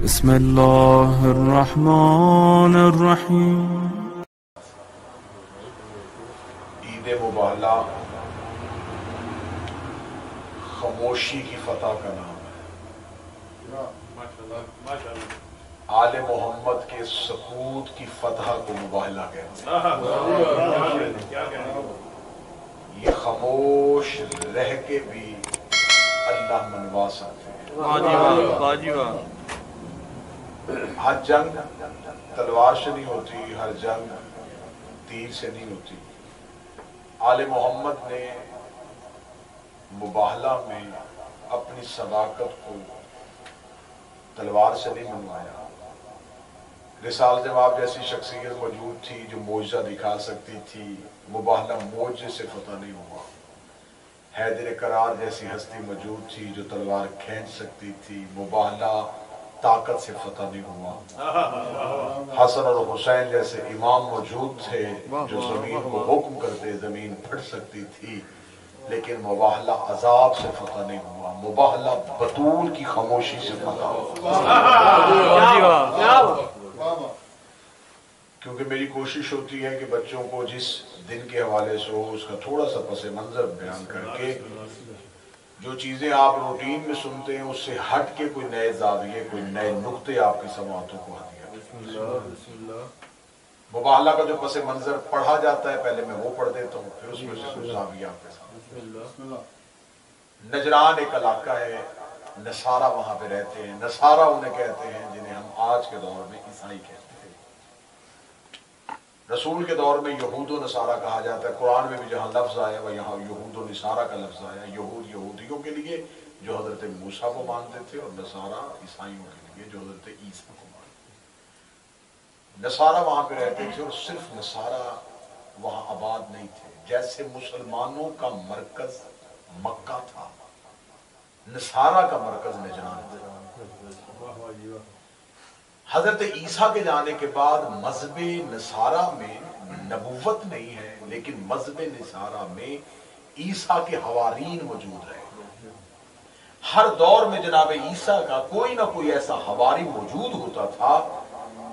بسم اللہ الرحمن الرحیم۔ عید مباہلہ خاموشی کی فتح کا نام ہے۔ آل محمد کے سکوت کی فتح کو مباہلہ کہتے ہیں۔ یہ خاموش رہ کے بھی اللہ منوا سکتے ہیں۔ ہر جنگ تلوار سے نہیں ہوتی، ہر جنگ تیر سے نہیں ہوتی۔ آل محمد نے مباہلہ میں اپنی صداقت کو تلوار سے نہیں منوایا۔ رسالت مآب جیسی شخصیت موجود تھی جو معجزہ دکھا سکتی تھی، مباہلہ معجزے سے فتح نہیں ہوا۔ حیدر کرار جیسی ہستی موجود تھی جو تلوار کھینچ سکتی تھی، مباہلہ طاقت سے فتح نہیں ہوا۔ حسن اور حسین جیسے امام موجود تھے جو زمین کو حکم کرتے زمین پھٹ سکتی تھی، لیکن مباہلہ عذاب سے فتح نہیں ہوا، مباہلہ بطول کی خاموشی سے فتح ہوا۔ کیونکہ میری کوشش ہوتی ہے کہ بچوں کو جس دن کے حوالے سے ہو اس کا تھوڑا سا پس منظر بیان کر کے جو چیزیں آپ روٹین میں سنتے ہیں اس سے ہٹ کے کوئی نئے زاویے، کوئی نئے نقطے آپ کی سماعتوں کو ہدیہ۔ مباہلہ کا جو پس منظر پڑھا جاتا ہے پہلے میں وہ پڑھ دیتا ہوں، پھر اس میں سے کچھ زاویہ آپ کے سامنے۔ نجران ایک علاقہ ہے، نصارہ وہاں پہ رہتے ہیں۔ نصارہ انہیں کہتے ہیں جنہیں ہم آج کے دور میں عیسائی کہتے ہیں۔ رسول کے دور میں یہود و نصارہ کہا جاتا ہے۔ قرآن میں بھی جہاں لفظ آیا وہ یہاں یہود و نصارہ کا لفظ آیا۔ یہود یہودیوں کے لیے جو حضرت موسیٰ کو مانتے تھے، اور نصارہ عیسائیوں کے لیے جو حضرت عیسیٰ کو مانتے تھے۔ نصارہ وہاں پہ رہتے تھے، اور صرف نصارہ وہاں آباد نہیں تھے۔ جیسے مسلمانوں کا مرکز مکہ تھا، نصارہ کا مرکز نجران تھا۔ حضرت عیسیٰ کے جانے کے بعد مذہب نصارہ میں نبوت نہیں ہے، لیکن مذہب نصارہ میں عیسیٰ کے حوارین موجود رہے۔ ہر دور میں جناب عیسیٰ کا کوئی نہ کوئی ایسا حواری موجود ہوتا تھا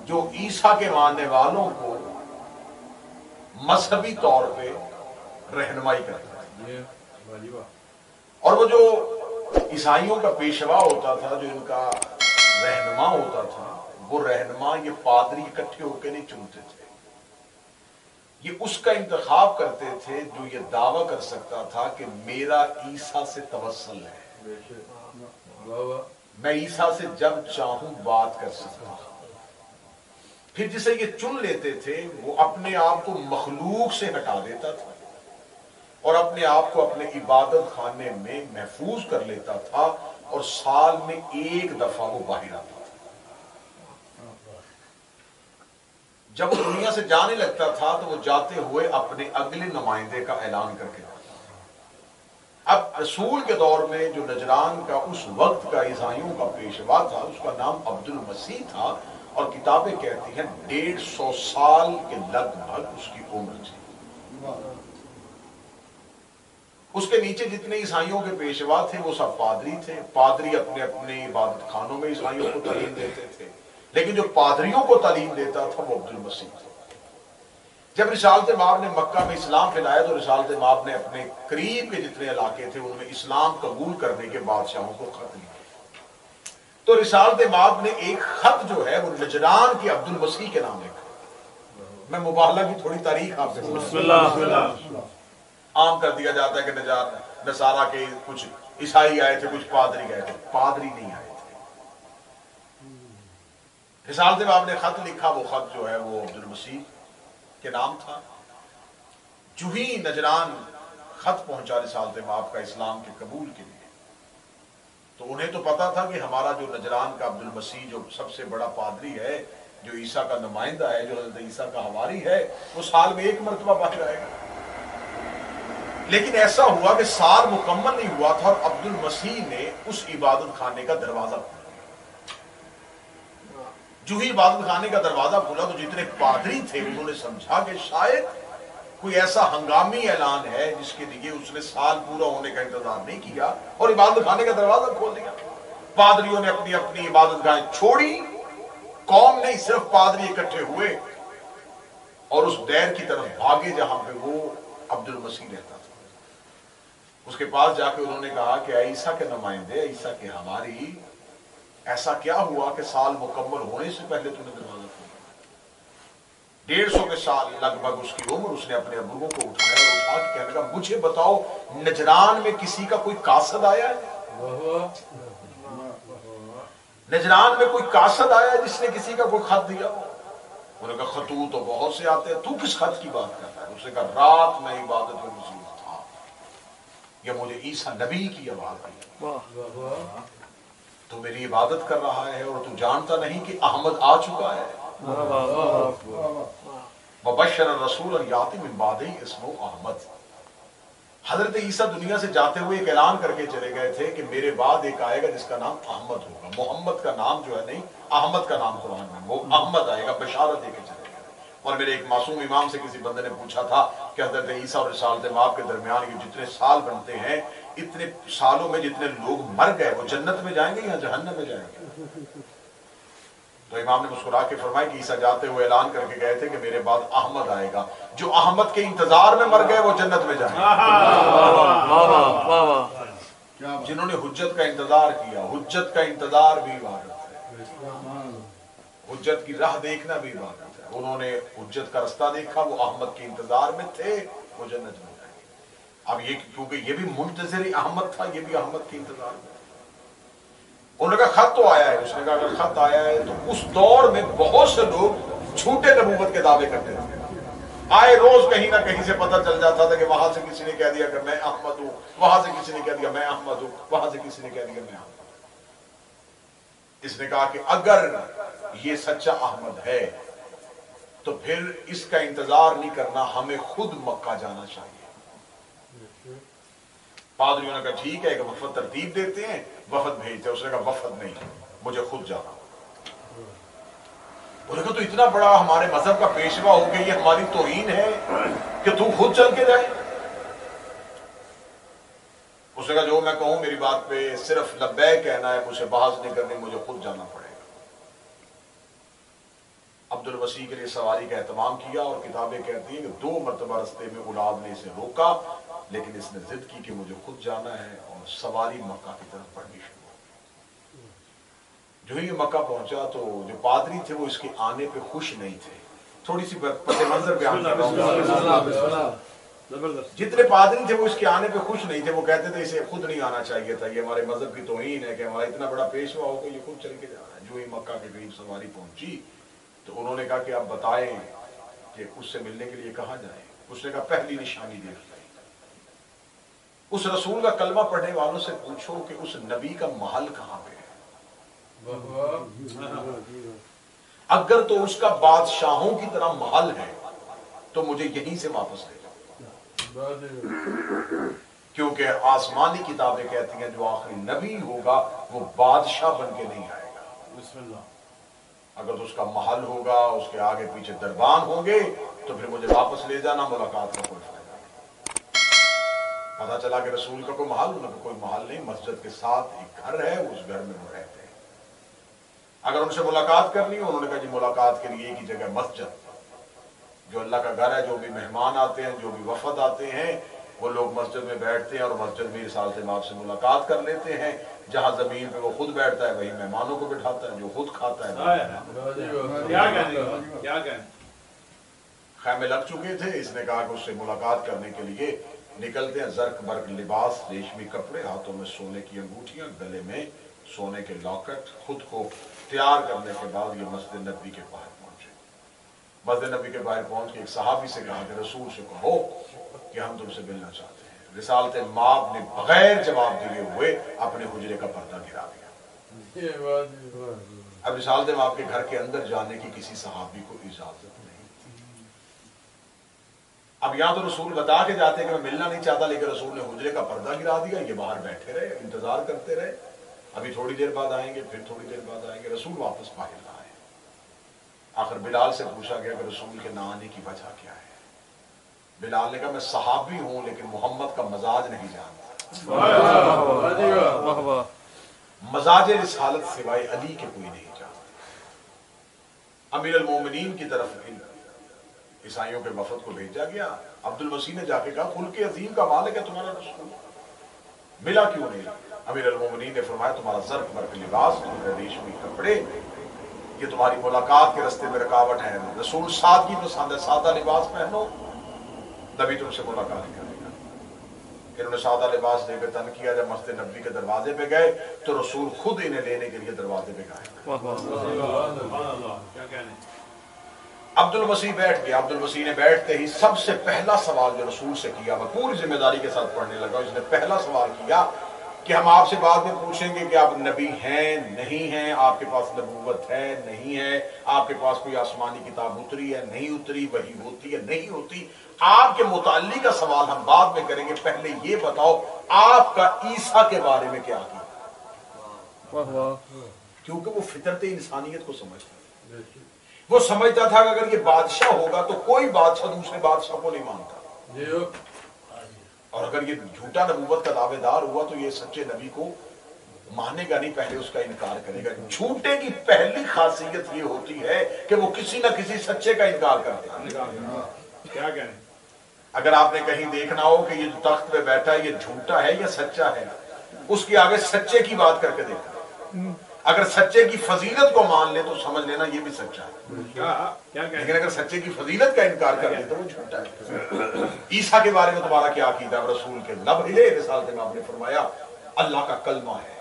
جو عیسیٰ کے ماننے والوں کو مذہبی طور پہ رہنمائی کرتا تھا۔ اور وہ جو عیسائیوں کا پیشوا ہوتا تھا، جو ان کا رہنما ہوتا تھا، وہ رہنما یہ پادری اکٹھے ہو کے نہیں چنتے تھے، یہ اس کا انتخاب کرتے تھے جو یہ دعویٰ کر سکتا تھا کہ میرا عیسیٰ سے توسل ہے، میں عیسیٰ سے جب چاہوں بات کر سکتا ہوں۔ پھر جسے یہ چن لیتے تھے وہ اپنے آپ کو مخلوق سے ہٹا دیتا تھا اور اپنے آپ کو اپنے عبادت خانے میں محفوظ کر لیتا تھا، اور سال میں ایک دفعہ وہ باہر آتا تھا۔ جب وہ دنیا سے جانے لگتا تھا تو وہ جاتے ہوئے اپنے اگلے نمائندے کا اعلان کر کے جاتا۔ اب رسول کے دور میں جو نجران کا اس وقت کا عیسائیوں کا پیشوا تھا، اس کا نام عبد المسیح تھا، اور کتابیں کہتی ہیں 150 سال کے لگ بھگ اس کی عمر تھی۔ اس کے نیچے جتنے عیسائیوں کے پیشوا تھے وہ سب پادری تھے۔ پادری اپنے اپنے عبادت خانوں میں عیسائیوں کو تعلیم دیتے تھے، لیکن جو پادریوں کو تعلیم دیتا تھا وہ عبد المسیح تھا۔ جب رسالت مآب نے مکہ میں اسلام پھیلایا تو رسالت مآب نے اپنے قریب کے جتنے علاقے تھے ان میں اسلام قبول کرنے کے بادشاہوں کو خط لکھے۔ تو رسالت مآب نے ایک خط جو ہے وہ نجران کی عبد المسیح کے نام لکھا۔ میں مباہلہ کی تھوڑی تاریخ آپ سے عام کر دیا جاتا ہے کہ نصارہ کے کچھ عیسائی آئے تھے، کچھ پادری گئے تھے، پادری نہیں آئے تھے۔ رسالت مآب نے خط لکھا، وہ خط جو ہے وہ عبد المسیح کے نام تھا۔ جو ہی نجران خط پہنچا رسالت مآب کا اسلام کے قبول کے لیے، تو انہیں تو پتا تھا کہ ہمارا جو نجران کا عبد المسیح جو سب سے بڑا پادری ہے، جو عیسیٰ کا نمائندہ ہے، جو حضرت عیسیٰ کا حواری ہے، وہ سال میں ایک مرتبہ باہر آئے گا۔ لیکن ایسا ہوا کہ سال مکمل نہیں ہوا تھا اور عبد المسیح نے اس عبادت خانے کا دروازہ کھولا۔ جو ہی عبادت خانے کا دروازہ کھولا تو جتنے پادری تھے انہوں نے سمجھا کہ شاید کوئی ایسا ہنگامی اعلان ہے جس کے لیے اس نے سال پورا ہونے کا انتظار نہیں کیا اور عبادت خانے کا دروازہ کھول دیا۔ पादरियों ने अपनी अपनी इबादत गाहें छोड़ी, कौम नहीं सिर्फ पादरी इकट्ठे हुए और उस डैर की तरफ भागे जहां पे वो अब्दुल मसीह रहता था। उसके पास जाके उन्होंने कहा कि ईसा के नुमाइंदे, ईसा के हमारी, ऐसा क्या हुआ कि साल मुकम्मल होने से पहले तूने दरवाजा खोला? 150 के साल लगभग उसकी उम्र। उसने अपने बुजुर्गों को उठाया और उठा के कहने लगा, मुझे बताओ नजरान में किसी का कोई कासद आया है? नजरान में कोई कासद आया है जिसने किसी का कोई खत दिया हो? उन्होंने कहा खतूत तो बहुत से आते हैं, तू किस खत की बात करता है? उसने कहा रात में इबादत में मसरूफ था, या मुझे ईसा नबी की आवाज आई, तो मेरी इबादत कर रहा है और तू जानता नहीं कि अहमद आ चुका है। वबशर रसूल याति मिन बादी इस्मो अहमद। हजरत ईसा दुनिया से जाते हुए एक ऐलान करके चले गए थे कि मेरे बाद एक आएगा जिसका नाम अहमद होगा। मोहम्मद का नाम जो है नहीं, अहमद का नाम कुरान में, वो अहमद आएगा, बशारत देके चले गए। और मेरे एक मासूम इमाम से किसी बंदे ने पूछा था कि हजरत ईसा और रिसालत माब के दरमियान ये जितने साल बनते हैं, इतने सालों में जितने लोग मर गए वो जन्नत में जाएंगे या जहन्नम में जाएंगे? तो इमाम ने मुस्कुरा के फरमाया कि ईसा जाते हुए ऐलान करके गए थे कि मेरे बाद अहमद आएगा, जो अहमद के इंतजार में मर गए वो जन्नत में जाएंगे। जिन्होंने हुज्जत का इंतजार किया, हुज्जत का इंतजार भी इबादत है, हुज्जत की राह देखना भी इबादत है। उन्होंने हुज्जत का रास्ता देखा, वो अहमद के इंतजार में थे, वो जन्नत में जाएंगे। अब ये क्योंकि ये भी मुंतज़िर अहमद था, ये भी अहमद के इंतजार में। उन्होंने कहा खत तो आया है। उसने कहा अगर खत आया है तो उस दौर में बहुत से लोग झूठे नबूवत के दावे करते थे। आए रोज कहीं ना कहीं से पता चल जाता था कि वहां से किसी ने कह दिया कि मैं अहमद हूं, वहां से किसी ने कह दिया मैं अहमद हूं, वहां से किसी ने कह दिया मैं अहमद हूं। इसने कहा कि अगर ये सच्चा अहमद है तो फिर इसका इंतजार नहीं करना, हमें खुद मक्का जाना चाहिए। पादरियों ने कहा ठीक है, एक वफद तरतीब देते हैं, वफद भेजते हैं। उसने कहा वफद नहीं, मुझे खुद जाना। उन्होंने कहा तो इतना बड़ा हमारे मजहब का पेशवा हो गया, ये हमारी तौहीन है कि तू खुद चल के जाए? उसने कहा जो मैं कहूं मेरी बात पे सिर्फ लब्बैक कहना है, मुझसे बहस नहीं करनी, मुझे खुद जाना पड़ेगा। अब्दुल मसीह के लिए सवारी का एहतमाम किया और किताबें कहती हैं कि 2 मरतबा रस्ते में औलाद ने इसे रोका, लेकिन इसने जिद की कि मुझे खुद जाना है, और सवारी मक्का की तरफ बढ़नी शुरू हो। जो ही मक्का पहुंचा तो जो पादरी थे वो इसके आने पे खुश नहीं थे। थोड़ी सी पते मंजर बयान कर रहा हूं। जितने पादरी थे वो इसके आने पे खुश नहीं थे। वो कहते थे इसे खुद नहीं आना चाहिए था, ये हमारे मजहब की तौहीन है कि हमारा इतना बड़ा पेशवा हो, ये खुद चल के जा रहा है। जो ही मक्का के करीब सवारी पहुंची तो उन्होंने कहा कि आप बताएं कि उससे मिलने के लिए कहां जाए। उसने कहा पहली निशानी देख ली, उस रसूल का कलमा पढ़ने वालों से पूछो कि उस नबी का महल कहां पे है। अगर तो उसका बादशाहों की तरह महल है तो मुझे यहीं से वापस ले जाओ, क्योंकि आसमानी किताबें कहती हैं जो आखिरी नबी होगा वो बादशाह बन के नहीं आएगा। अगर तो उसका महल होगा, उसके आगे पीछे दरबान होंगे, तो फिर मुझे वापस ले जाना, मुलाकात का कोई फायदा नहीं। पता चला कि रसूल का कोई महल, उनका कोई महल नहीं, मस्जिद के साथ एक घर है, उस घर में वो रहते हैं। अगर उनसे मुलाकात करनी हो, उन्होंने कहा जी मुलाकात के लिए एक ही जगह मस्जिद, जो अल्लाह का घर है, जो भी मेहमान आते हैं, जो भी वफद आते हैं, वो लोग मस्जिद में बैठते हैं और मस्जिद में रिसालत माब से मुलाकात कर लेते हैं। जहां जमीन पे वो खुद बैठता है वही मेहमानों को बिठाता है, जो खुद खाता है। खैमे लग चुके थे। इसने कहा कि उससे मुलाकात करने के लिए निकलते हैं। जर्क बर्क लिबास, रेशमी कपड़े, हाथों में सोने की अंगूठियां, गले में सोने के लॉकेट। खुद को तैयार करने के बाद ये मस्जिद नबी के बाहर पहुंचे। मस्जिद नबी के बाहर पहुंच के एक सहाबी से कहा कि रसूल से कहो कि हम तुमसे मिलना चाहते हैं। रिसालत माब ने बगैर जवाब दिए हुए अपने हुजरे का पर्दा गिरा दिया। अब रिसालत माब के घर के अंदर जाने की किसी सहाबी को इजाजत नहीं थी। अब यहां तो रसूल बता के जाते कि मैं मिलना नहीं चाहता, लेकिन रसूल ने हुजरे का पर्दा गिरा दिया। ये बाहर बैठे रहे, इंतजार करते रहे, अभी थोड़ी देर बाद आएंगे, फिर थोड़ी देर बाद आएंगे। रसूल वापस बाहर ना आए। आखिर बिलाल से पूछा गया कि रसूल के ना आने की वजह क्या है। बिलाल ने कहा मैं सहाबी हूं लेकिन मोहम्मद का मजाज नहीं जानता। मजाज रिसालत सिवाय अली के कोई नहीं जानता। अमीर अल-मोमिनीन की तरफ ईसाइयों के वफद को भेजा गया। अब्दुल मसीह ने जाके कहा खुल के अजीम का मालिक है तुम्हारा रसूल, मिला क्यों नहीं? अमीर अल-मोमिनीन ने फरमाया तुम्हारा ज़र्फ मर्क लिबास, तुम्हारे रेशमी कपड़े, ये तुम्हारी मुलाकात के रास्ते में रुकावट है। रसूल सादगी पसंद है, सादा लिबास पहनो, नबी तुमसे मुलाकात करेगा। इन्होंने सादा लिबास देकर तन किया। जब मस्जिद नबी के दरवाजे पे गए तो रसूल खुद इन्हें लेने के लिए दरवाजे पे गए। अब्दुल मसीह बैठ गया। अब्दुल मसीह ने बैठते ही सबसे पहला सवाल जो रसूल से किया, मैं पूरी जिम्मेदारी के साथ पढ़ने लगा, इसने पहला सवाल किया कि हम आपसे बाद में पूछेंगे कि आप नबी हैं नहीं हैं, आपके पास नबूवत है नहीं है, आपके पास कोई आसमानी किताब उतरी है नहीं उतरी, वही होती है नहीं होती, आपके मुताल्लिक का सवाल हम बाद में करेंगे। पहले ये बताओ आपका ईसा के बारे में क्या कीदा? क्योंकि वो फितरत इंसानियत को समझता, वो समझता था कि अगर ये बादशाह होगा तो कोई बादशाह दूसरे बादशाह को नहीं मानता, और अगर ये झूठा नबूवत का दावेदार हुआ तो ये सच्चे नबी को मानेगा नहीं, पहले उसका इनकार करेगा। झूठे की पहली खासियत ये होती है कि वो किसी ना किसी सच्चे का इनकार करते हैं। क्या कहें? अगर आपने कहीं देखना हो कि ये जो तख्त पे बैठा है ये झूठा है या सच्चा है, उसके आगे सच्चे की बात करके देखा। अगर सच्चे की फजीलत को मान ले तो समझ लेना ये भी सच्चा है, लेकिन अगर सच्चे की फजीलत का इनकार कर दे तो वो झूठा है। ईसा के बारे में तुम्हारा क्या अकीदा? रसूल के लब हिले रिसालत में आपने फरमाया अल्लाह का कलमा है,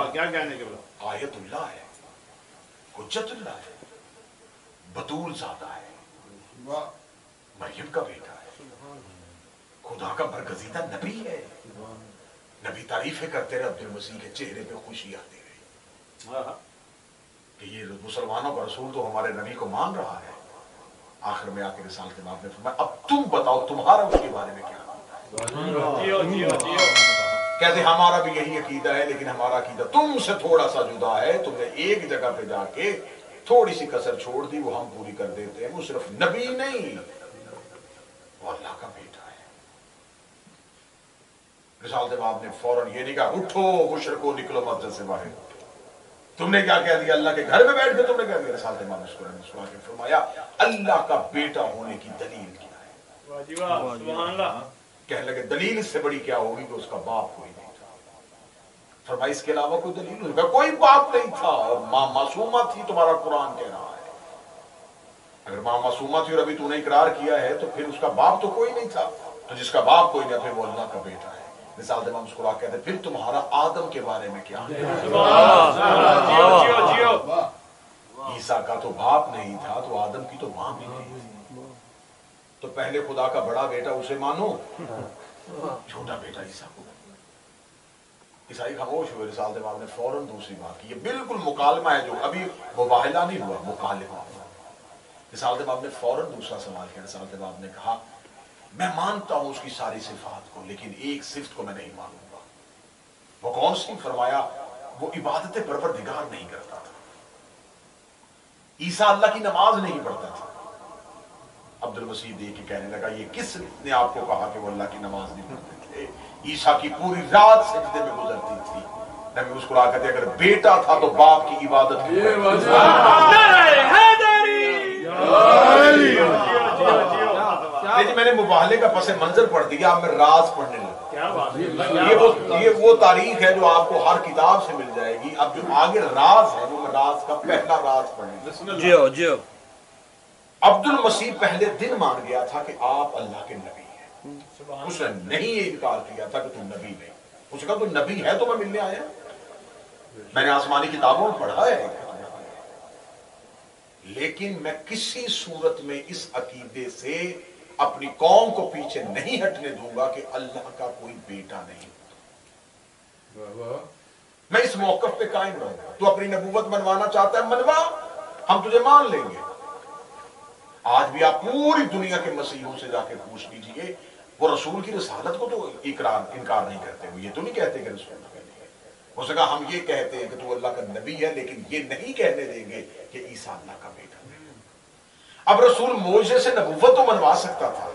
क्या कहने के बाद आयतुल्लाह है, हुज्जतुल्लाह है, बतूल ज़ादा है, मरियम का बेटा है, खुदा का बरगजीदा नबी है। नबी तारीफें करते रहे, अब्दुल मसीह के चेहरे पे खुशी आती रही कि ये मुसलमानों का रसूल तो हमारे नबी को मान रहा है। आखिर में आके रिसालत के बाद में फरमाया अब तुम बताओ तुम्हारा उसके बारे में क्या? कहते हमारा भी यही अकीदा है, लेकिन हमारा अकीदा तुमसे थोड़ा सा जुदा है। तुमने एक जगह पे जाके थोड़ी सी कसर छोड़ दी, वो हम पूरी कर देते हैं। वो सिर्फ नबी नहीं, वो अल्लाह का बेटा है। रिसालत बाब ने फौरन ये नहीं कहा उठो मुशरिको निकलो मस्जिद से बाहर। तुमने क्या कह दिया? अल्लाह के घर में बैठ के तुमने कह दिया? रिसालत बाब ने फरमाया अल्लाह का बेटा होने की दलील क्या है? कहने लगे दलील इससे बड़ी क्या होगी कि उसका बाप कोई नहीं था। फरमाया इसके अलावा कोई दलील? उसका कोई बाप नहीं था और मां मासूमा थी, तुम्हारा कुरान कह रहा है। अगर मां मासूमा थी और अभी तूने इकरार किया है तो फिर उसका बाप तो कोई नहीं था, तो जिसका बाप कोई नहीं फिर वो अल्लाह का बेटा है। मिसाल दे मुस्कुरा कहते फिर तुम्हारा आदम के बारे में क्या? ईसा का तो बाप नहीं था तो आदम की तो मां भी नहीं थी, तो पहले खुदा का बड़ा बेटा उसे मानो, छोटा बेटा ईसा को। ईसाई खामोश हुए। रिसालत बाब ने फौरन दूसरी बात की, ये बिल्कुल मुकालमा है, जो अभी मुबाहिला नहीं हुआ, मुकालमा। रिसालत बाब ने फौरन दूसरा सवाल किया। रिसालत बाब ने कहा मैं मानता हूं उसकी सारी सिफात को, लेकिन एक सिफ्त को मैं नहीं मानूंगा। वो कौन सी? फरमाया वो इबादत परवरदिगार नहीं करता था। ईसा अल्लाह की नमाज नहीं पढ़ता था। अब्दुल मसीह देख के कहने लगा ये किसने आपको कहा कि वो अल्लाह की नमाज नहीं पढ़ते थे? ईसा की पूरी रात सजदे में गुजरती थी। नबी मुस्कुरा कहते अगर बेटा था तो बाप की इबादत की। मैंने मुबाहले का पसे मंजर पढ़ दिया, अब मैं राज पढ़ने लगा। ये वो तारीख है जो आपको हर किताब से मिल जाएगी। अब जो आगे राज है वो मैं राज का पहला राज पढ़ने। अब्दुल मसीह पहले दिन मान गया था कि आप अल्लाह के नबी हैं। उसने नहीं इनकार किया था कि तुम नबी नहीं। उसने कहा तुम नबी है तो मैं मिलने आया, मैंने आसमानी किताबों में पढ़ा है, लेकिन मैं किसी सूरत में इस अकीदे से अपनी कौम को पीछे नहीं हटने दूंगा कि अल्लाह का कोई बेटा नहीं। मैं इस मौकफ पे कायम रहूंगा। तू अपनी नबूवत मनवाना चाहता है मनवा, हम तुझे मान लेंगे। आज भी आप पूरी दुनिया के मसीहों से जाके पूछ लीजिए, वो रसूल की रिसालत को तो इनकार नहीं करते। वो ये तो नहीं कहते कि रसूल हो सका, हम ये कहते हैं कि तू अल्लाह का नबी है, लेकिन ये नहीं कहने देंगे कि ईसा अल्लाह का बेटा है। अब रसूल मोजे से नबूवत तो मनवा सकता था,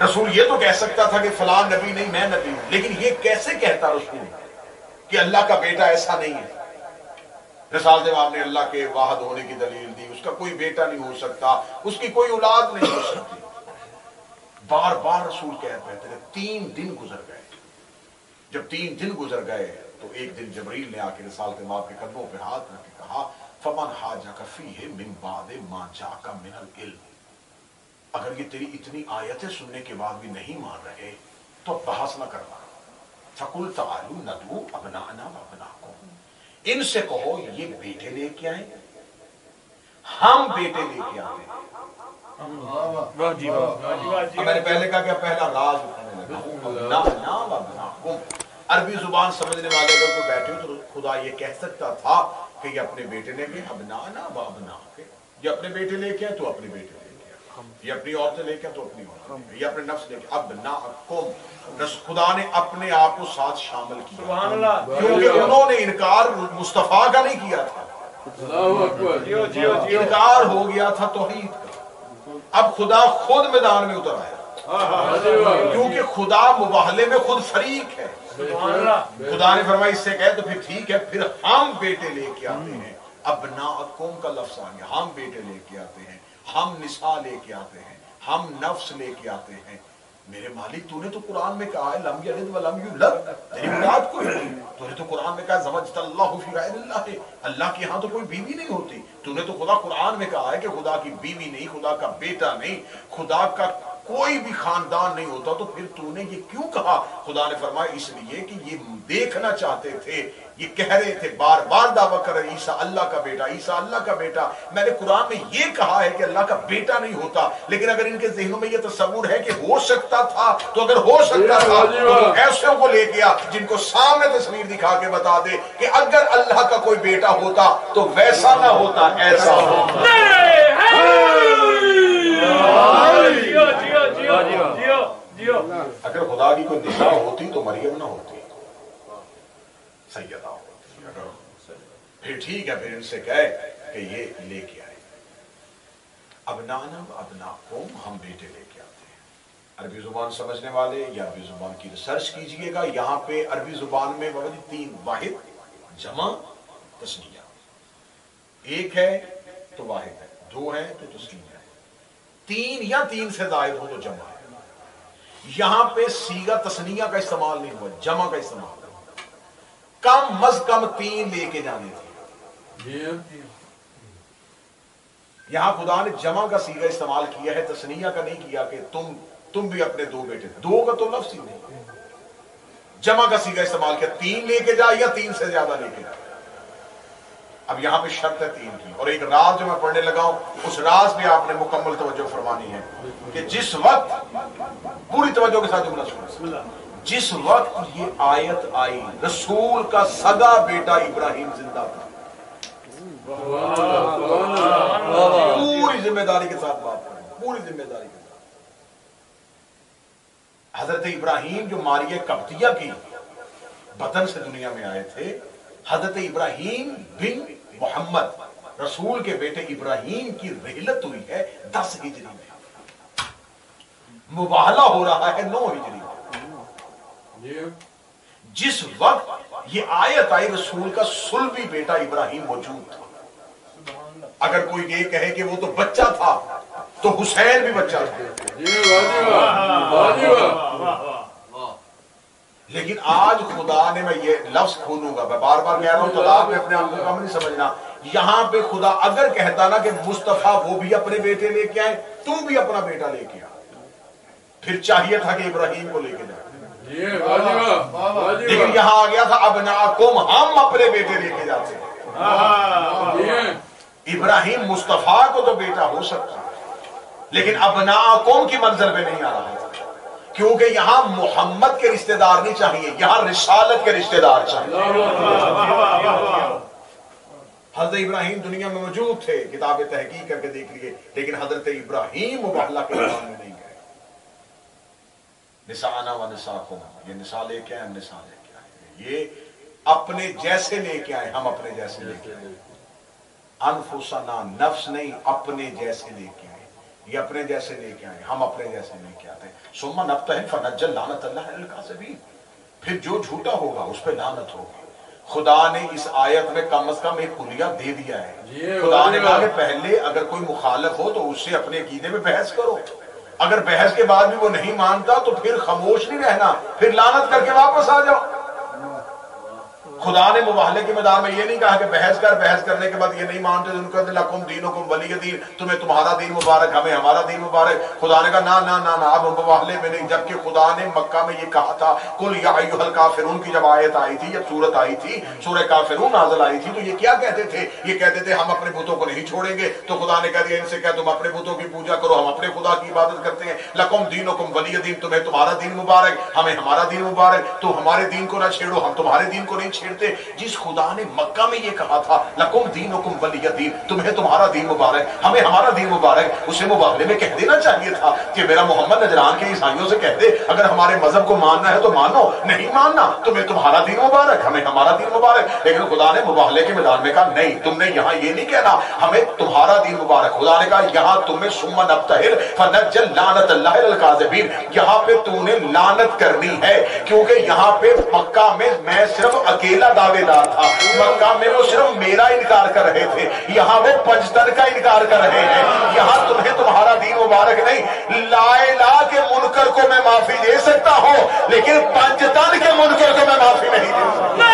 رسول یہ تو کہہ سکتا تھا کہ فلاں نبی نہیں میں نبی ہوں، لیکن یہ کیسے کہتا رسول کہ اللہ کا بیٹا ایسا نہیں ہے؟ رسالت امام نے اللہ کے واحد ہونے کی دلیل دی، اس کا کوئی بیٹا نہیں ہو سکتا، اس کی کوئی اولاد نہیں ہو سکتی. بار بار رسول کہتے تھے. 3 دن گزر گئے. جب 3 دن گزر گئے تو ایک دن جبریل نے آ کے رسالت امام کے قدموں پہ ہاتھ رکھ کے کہا فمن حاجک فیہ من بعد ما جاءک من العلم، اگر یہ تیری اتنی آیتیں سننے کے بعد بھی نہیں مان رہے تو بحث نہ کرنا. فقل تعالوا ندعو ابناءنا وابناءکم، ان سے کہو یہ بیٹے لے کے آئیں، ہم بیٹے لے کے آتے ہیں. میں نے پہلے کہا کہ پہلا راز ابناءنا وابناءکم. عربی زبان سمجھنے والے اگر کوئی بیٹھے ہو تو خدا یہ کہہ سکتا تھا کہ یہ اپنے بیٹے لے کے ابناءنا وابناءکم، یہ اپنے بیٹے لے کے تو اپنے بیٹے لے کے، یہ اپنی عورتیں لے کے تو اپنی عورتیں، یہ اپنے نفس لے کے. ابناءکم، خدا نے اپنے آپ کو ساتھ شامل کیا، سبحان اللہ، کیونکہ انہوں نے انکار مصطفیٰ کا نہیں کیا تھا، انکار ہو گیا تھا توحید کا. اب خدا خود میدان میں اتر آیا، کیونکہ خدا مباہلے میں خود فریق ہے. خدا نے فرمایا اس سے کہے تو پھر ٹھیک ہے، پھر ہم بیٹے لے کے آتے ہیں. ابناءکم کا لفظ آ گیا، ہم بیٹے لے کے آتے ہیں، ہم نساء لے کے آتے ہیں، ہم نفس لے کے آتے ہیں. میرے مالک تو نے تو قرآن میں کہا ہے لم یلد ولم یولد، تیری اولاد کوئی نہیں. تو نے تو قرآن میں کہا زوجت اللہ فی غیر اللہ، اللہ کے ہاں تو کوئی بیوی نہیں ہوتی. تو نے تو خدا قرآن میں کہا ہے کہ خدا کی بیوی نہیں، خدا کا بیٹا نہیں، خدا کا کوئی بھی خاندان نہیں ہوتا. تو پھر تو نے یہ کیوں کہا؟ خدا نے فرمایا اس لیے کہ یہ دیکھنا چاہتے تھے، یہ کہہ رہے تھے، بار بار دعویٰ کر رہے عیسیٰ اللہ کا بیٹا، عیسیٰ اللہ کا بیٹا. میں نے قرآن میں یہ کہا ہے کہ اللہ کا بیٹا نہیں ہوتا، لیکن اگر ان کے ذہنوں میں یہ تصور ہے کہ ہو سکتا تھا، تو اگر ہو سکتا تھا تو ایسوں کو لے گیا جن کو سامنے تصویر دکھا کے بتا دے کہ اگر اللہ کا کوئی بیٹا ہوتا تو ویسا نہ ہوتا، ایسا ہوتا. اگر خدا کی کوئی نساء ہوتی تو مریم نہ ہوتی، سیدہ ہوتی. اگر پھر ٹھیک ہے، پھر ان سے کہے کہ یہ لے کے آئے. ابناءنا وابناءکم، ہم بیٹے لے کے آتے ہیں. عربی زبان سمجھنے والے یا عربی زبان کی ریسرچ کیجئے گا. یہاں پہ عربی زبان میں 3 واحد جمع تثنیہ، ایک ہے تو واحد ہے، 2 ہے تو تثنیہ ہے، 3 یا 3 سے زائد ہو تو جمع ہے. یہاں پہ صیغہ تثنیہ کا استعمال نہیں ہوا، جمع کا استعمال. کم از کم 3 لے کے جانے تھے. یہاں خدا نے جمع کا صیغہ استعمال کیا ہے، تثنیہ کا نہیں کیا کہ تم بھی اپنے 2 بیٹے. 2 کا تو لفظ ہی نہیں، جمع کا صیغہ استعمال کیا. 3 لے کے جائے یا 3 سے زیادہ لے کے جائے. اب یہاں پہ شرط ہے 3 کی. اور ایک راز جو میں پڑھنے لگا ہوں، اس راز پہ آپ نے مکمل توجہ فرمانی ہے کہ جس وقت، پوری توجہ کے ساتھ جملہ سنیں، جس وقت یہ آیت آئی رسول کا سگا بیٹا ابراہیم زندہ تھا. پوری ذمہ داری کے ساتھ بات کریں، پوری ذمہ داری کے ساتھ. حضرت ابراہیم جو ماریہ قبطیہ کی بطن سے دنیا میں آئے تھے، حضرت ابراہیم بن محمد رسول کے بیٹے ابراہیم کی رحلت ہوئی ہے 10 ہجری میں، مباہلہ ہو رہا ہے 9 ہجری میں. جس وقت یہ آیت آئی رسول کا صلبی بیٹا ابراہیم موجود تھا. اگر کوئی یہ کہے کہ وہ تو بچہ تھا تو حسین بھی بچہ تھا. لیکن آج خدا نے، میں یہ لفظ کھولوں گا، میں بار بار کہہ رہا ہوں، طلاق میں اپنے آپ کو کم نہیں سمجھنا. یہاں پہ خدا اگر کہتا نا کہ مصطفیٰ وہ بھی اپنے بیٹے لے کے آئے، تو بھی اپنا بیٹا لے کے آ، پھر چاہیے تھا کہ ابراہیم کو لے کے جائے. لیکن یہاں آ گیا تھا ابناءکم، ہم اپنے بیٹے لے کے جاتے ہیں. ابراہیم مصطفیٰ کو تو بیٹا ہو سکتا ہے، لیکن ابناءکم کی منزل پہ نہیں آ رہا ہے، کیونکہ یہاں محمد کے رشتہ دار نہیں چاہیے، یہاں رسالت کے رشتہ دار چاہیے. حضرت ابراہیم دنیا میں موجود تھے، کتاب تحقیق کر کے دیکھ لیے، لیکن حضرت ابراہیم مباہلہ کے میدان میں نہیں گئے. نساءنا و نساءکم، یہ نساء لے کے آئے، ہم نساء لے کے آئے. یہ اپنے جیسے لے کے آئے، ہم اپنے جیسے لے کے آئے. انفسنا، نفس نہیں، اپنے جیسے لے کے آئے. ये अपने जैसे लेके आए, हम अपने जैसे लेके आते। सुम्मा नब्तहिल फनज्जल लानत अल्लाह अलल काज़िबीन, फिर जो झूठा होगा उस पे लानत होगी। खुदा ने इस आयत में कम से कम एक कुलिया दे दिया है। खुदा ने कहा कि पहले अगर कोई मुखालिफ हो तो उससे अपने अकीदे में बहस करो, अगर बहस के बाद भी वो नहीं मानता तो फिर खामोश नहीं रहना, फिर लानत करके वापस आ जाओ। खुदा ने मुबाहले के मैदान में ये नहीं कहा कि बहस कर, बहस करने के बाद ये नहीं मानते उनको लकुम दीनुकुम वलिय दीन, तुम्हें तुम्हारा दीन मुबारक, हमें हमारा दीन मुबारक। खुदा ने कहा ना ना ना ना, अब मुबाहले में नहीं। जबकि खुदा ने मक्का में ये कहा था कुल या अय्युहल काफिरून की जब आयत आई थी, जब सूरत आई थी, सूरह काफिरून नाज़िल आई थी, तो ये क्या कहते थे? ये कहते थे हम अपने बुतों को नहीं छोड़ेंगे। तो खुदा ने कह दिया इनसे क्या तुम अपने बुतों की पूजा करो, हम अपने खुदा की इबादत करते हैं। लकुम दीनुकुम वलिय दीन, तुम्हें तुम्हारा दीन मुबारक, हमें हमारा दीन मुबारक। तो हमारे दीन को ना छेड़ो, हम तुम्हारे दीन को नहीं छेड़ते। जिस खुदा ने मक्का में ये कहा था लकुम दीनुकुम वलिय दीन, तुम्हें तुम्हारा दीन मुबारक, हमें हमारा दीन मुबारक, उसे मुबाहले में कह देना चाहिए था कि मेरा मोहम्मद नजरान के ईसाइयों से कह दे अगर हमारे मजहब को मानना है तो मानो, नहीं मानना तुम्हें तुम्हारा दीन मुबारक, हमें हमारा दीन मुबारक। लेकिन खुदा ने मुबाहले के मैदान में कहा नहीं, तुमने यहाँ ये नहीं कहना हमें तुम्हारा दीन मुबारक। खुदा ने कहा यहाँ तुम्हें सुम्मा नब्तहिल फनज्जल लानत अल्लाह अलल काज़िबीन, यहाँ पे तूने लानत करनी है, क्योंकि यहाँ पे मक्का में मैं सिर्फ अकेला दावेदार था। मक्का में वो सिर्फ मेरा इनकार कर रहे थे, यहाँ वो पंचतन का इनकार कर रहे हैं। यहाँ तुम्हें तुम्हारा दीन मुबारक नहीं, लाइला के मुनकर को मैं माफी दे सकता हूँ लेकिन पंचतन के मुनकर को मैं माफी नहीं दे सकता।